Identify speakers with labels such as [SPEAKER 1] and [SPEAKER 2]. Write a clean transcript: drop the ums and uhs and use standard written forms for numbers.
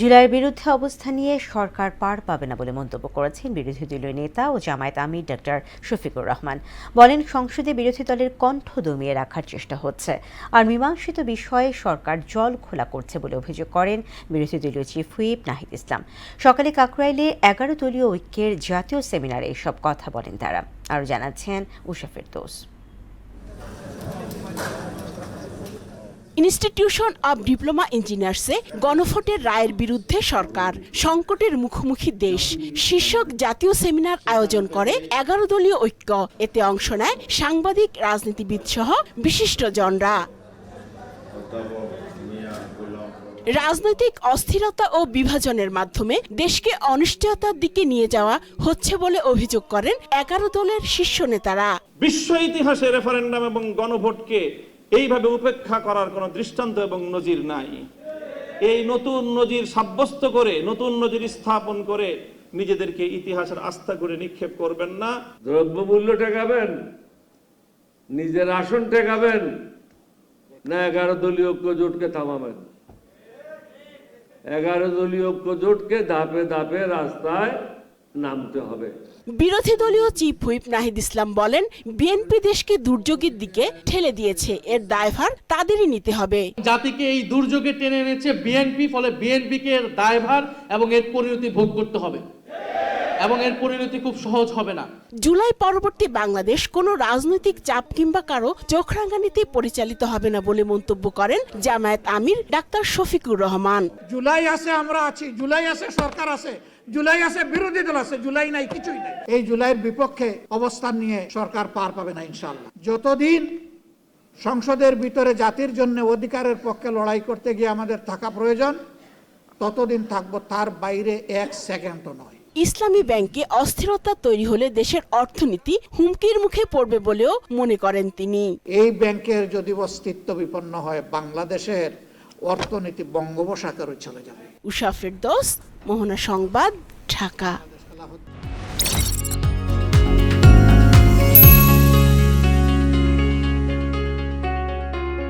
[SPEAKER 1] জুলাইয়ের বিরুদ্ধে অবস্থান নিয়ে সরকার পার পাবে না বলে মন্তব্য করেছেন বিরোধী দলীয় নেতা ও জামায়াত আমির ডক্টর শফিকুর রহমান। বলেন, সংসদে বিরোধী দলের কণ্ঠ দমিয়ে রাখার চেষ্টা হচ্ছে আর মীমাংসিত বিষয়ে সরকার জল খোলা করছে বলে অভিযোগ করেন বিরোধী দলীয় চিফ হুইপ নাহিদ ইসলাম। সকালে কাকরাইলে 11 দলীয় ঐক্যের জাতীয় সেমিনারে এসব কথা বলেন তারা। আরও জানাচ্ছেন উষা ফেরদৌস।
[SPEAKER 2] ইনস্টিটিউশন অব ডিপ্লোমা ইঞ্জিনিয়ার্সে গণভোটের রায়ের বিরুদ্ধে সরকার, সংকটের মুখোমুখি দেশ শীর্ষক জাতীয় সেমিনার আয়োজন করে 11 দলীয় ঐক্য। এতে অংশ নেয় সাংবাদিক, রাজনীতিবিদ সহ বিশিষ্টজনরা। রাজনৈতিক অস্থিরতা ও বিভাজনের মাধ্যমে দেশকে অনিশ্চয়তার দিকে নিয়ে যাওয়া হচ্ছে বলে অভিযোগ করেন 11 দলের শীর্ষ নেতারা।
[SPEAKER 3] বিশ্ব ইতিহাসে রেফারেন্ডাম এবং গণভোটকে এইভাবে উপেক্ষা করার কোনো দৃষ্টান্ত এবং নজির নাই। এই নতুন নজির সাব্যস্ত করে, নতুন নজির স্থাপন করে নিজেদেরকে ইতিহাসের আস্থা করে নিক্ষেপ করবেন না।
[SPEAKER 4] দ্রব্যমূল্য ঠেকাবেন, নিজের আসন ঠেকাবেন, না 11 দলীয় ঐক্য জোটকে থামাবেন? 11 দলীয় ঐক্য জোটকে ধাপে ধাপে রাস্তায় নামতে হবে।
[SPEAKER 2] বিরোধী দলীয় চিফ হুইপ নাহিদ ইসলাম বলেন, বিএনপি দেশকে দুর্যোগের দিকে ঠেলে দিয়েছে, এর দায়ভার তাদেরই নিতে হবে।
[SPEAKER 5] জাতিকে এই দুর্যোগে টেনে এনেছে বিএনপি, ফলে বিএনপিকে এর দায়ভার এবং এর পরিণতি ভোগ করতে হবে এবং এর পরিণতি খুব সহজ হবে না।
[SPEAKER 2] জুলাই পরবর্তী বাংলাদেশ কোনো রাজনৈতিক চাপ কিংবা কারো চোখ রাঙানিতে পরিচালিত হবে না বলে মন্তব্য করেন জামায়াত আমির ডাক্তার শফিকুর রহমান।
[SPEAKER 6] জুলাই আছে, আমরা আছি, জুলাই আছে, সরকার আছে, জুলাই আছে, বিরোধী দল আছে, জুলাই নাই, কিছুই নাই। এই জুলাইয়ের বিপক্ষে অবস্থান নিয়ে সরকার পার পাবে না ইনশাআল্লাহ। যতদিন সংসদের ভিতরে জাতির জন্য অধিকারের পক্ষে লড়াই করতে গিয়ে আমাদের থাকা প্রয়োজন, ততদিন থাকবো, তার বাইরে এক সেকেন্ডও নয়।
[SPEAKER 2] ইসলামী ব্যাংকে অস্থিরতা তৈরি হলে দেশের অর্থনীতি হুমকির মুখে পড়বে বলেও মনে করেন তিনি।
[SPEAKER 6] এই ব্যাংকের যদি অস্তিত্ব বিপন্ন হয়, বাংলাদেশের অর্থনীতি বঙ্গোপসাগরে চলে যাবে।
[SPEAKER 2] উষা ফেরদৌস, মোহনা সংবাদ, ঢাকা।